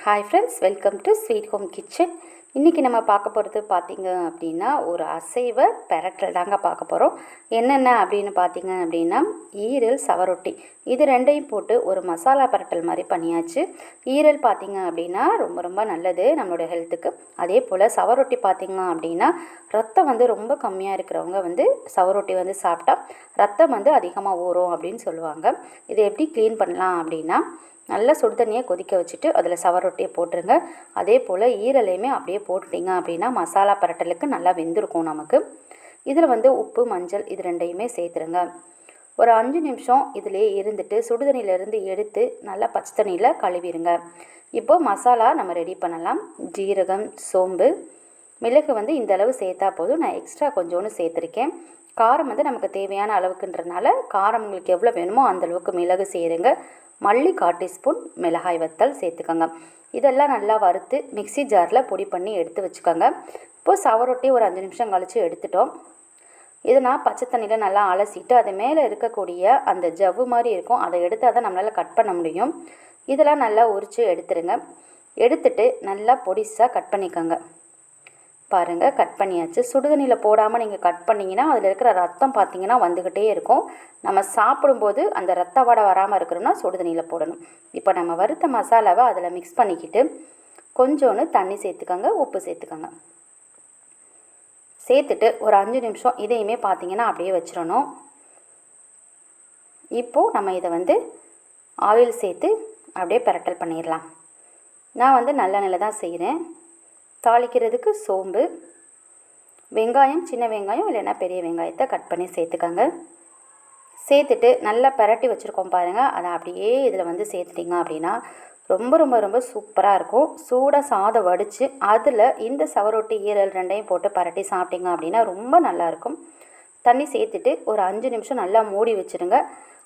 Hi friends, welcome to sweet home kitchen. இன்றைக்கி நம்ம பார்க்க போகிறது பார்த்திங்க அப்படின்னா ஒரு அசைவ பெரட்டல் தாங்க பார்க்க போகிறோம். என்னென்ன அப்படின்னு பார்த்திங்க அப்படின்னா ஈரல், சவரொட்டி இது ரெண்டையும் போட்டு ஒரு மசாலா பெரட்டல் மாதிரி பண்ணியாச்சு. ஈரல் பார்த்திங்க அப்படின்னா ரொம்ப ரொம்ப நல்லது நம்மளோட ஹெல்த்துக்கு. அதே போல் சவரொட்டி பார்த்திங்க அப்படின்னா ரத்தம் ரொம்ப கம்மியாக இருக்கிறவங்க சவரொட்டி சாப்பிட்டா ரத்தம் அதிகமாக ஊறும் அப்படின்னு சொல்லுவாங்க. இதை எப்படி க்ளீன் பண்ணலாம் அப்படின்னா, நல்லா சுடு தண்ணியை கொதிக்க வச்சுட்டு அதில் சவரொட்டியை போட்டுருங்க. அதே போல் ஈரலையுமே அப்படியே போட்டுட்டிங்க அப்படின்னா மசாலா பரட்டலுக்கு நல்லா வெந்திருக்கும் நமக்கு. இதில் உப்பு, மஞ்சள் இது ரெண்டையுமே சேர்த்துருங்க. ஒரு 5 நிமிஷம் இதிலே இருந்துட்டு சுடுதண்ணியிலேருந்து எடுத்து நல்லா பச்சை தண்ணியில் கழுவிடுங்க. இப்போது மசாலா நம்ம ரெடி பண்ணலாம். ஜீரகம், சோம்பு, மிளகு இந்த அளவு சேர்த்தா போதும். நான் எக்ஸ்ட்ரா கொஞ்சோன்னு சேர்த்துருக்கேன். காரம் நமக்கு தேவையான அளவுக்குன்றனால காரம் உங்களுக்கு எவ்வளோ வேணுமோ அந்தளவுக்கு மிளகு சேருங்க. மல்லி 1/4 டீஸ்பூன், மிளகாய் வத்தல் சேர்த்துக்கோங்க. இதெல்லாம் நல்லா வறுத்து மிக்சி ஜாரில் பொடி பண்ணி எடுத்து வச்சுக்கோங்க. இப்போது சவரொட்டி ஒரு 5 நிமிஷம் கழித்து எடுத்துட்டோம். இதை நான் பச்சை தண்ணியில் நல்லா அலசிட்டு அது மேலே இருக்கக்கூடிய அந்த ஜவ்வு மாதிரி இருக்கும், அதை எடுத்தால் தான் நம்மளால் கட் பண்ண முடியும். இதெல்லாம் நல்லா உரித்து எடுத்துருங்க. எடுத்துட்டு நல்லா பொடிசாக கட் பண்ணிக்கோங்க. பாருங்கள், கட் பண்ணியாச்சு. சுடுதண்ணியில் போடாமல் நீங்கள் கட் பண்ணிங்கன்னா அதில் இருக்கிற ரத்தம் பார்த்திங்கன்னா வந்துக்கிட்டே இருக்கும். நம்ம சாப்பிடும்போது அந்த ரத்த வாடை வராமல் இருக்கணும்னா சுடுதண்ணியில் போடணும். இப்போ நம்ம வறுத்த மசாலாவை அதில் மிக்ஸ் பண்ணிக்கிட்டு கொஞ்சோன்னு தண்ணி சேர்த்துக்கோங்க, உப்பு சேர்த்துக்கோங்க. சேர்த்துட்டு ஒரு 5 நிமிஷம் இதையுமே பார்த்திங்கன்னா அப்படியே வச்சிடணும். இப்போது நம்ம இதை ஆயில் சேர்த்து அப்படியே பிரட்டல் பண்ணிடலாம். நான் நல்லெண்ணெயில் தான் செய்கிறேன். தாளிக்கிறதுக்கு சோம்பு, வெங்காயம், சின்ன வெங்காயம் இல்லைன்னா பெரிய வெங்காயத்தை கட் பண்ணி சேர்த்துக்கோங்க. சேர்த்துட்டு நல்லா பரட்டி வச்சுருக்கோம் பாருங்கள், அதை அப்படியே இதில் சேர்த்துட்டிங்க அப்படின்னா ரொம்ப ரொம்ப ரொம்ப சூப்பராக இருக்கும். சூடாக சாதம் வடித்து அதில் இந்த சவரொட்டி, ஈரல் ரெண்டையும் போட்டு பரட்டி சாப்பிட்டிங்க அப்படின்னா ரொம்ப நல்லாயிருக்கும். தண்ணி சேர்த்துட்டு ஒரு 5 நிமிஷம் நல்லா மூடி வச்சுருங்க.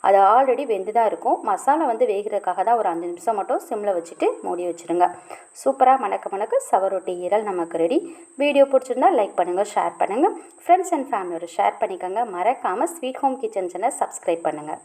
அது ஆல்ரெடி வெந்து தான் இருக்கும். மசாலா வேகிறதுக்காக தான் ஒரு 5 நிமிஷம் மட்டும் சிம்மில் வச்சுட்டு மூடி வச்சுருங்க. சூப்பராக மணக்க சவரொட்டி ஈரல் நமக்கு ரெடி. வீடியோ பிடிச்சிருந்தா லைக் பண்ணுங்கள், ஷேர் பண்ணுங்கள், ஃப்ரெண்ட்ஸ் அண்ட் ஃபேமிலியோட ஷேர் பண்ணிக்கோங்க. மறக்காமல் sweet home kitchen channel subscribe பண்ணுங்கள்.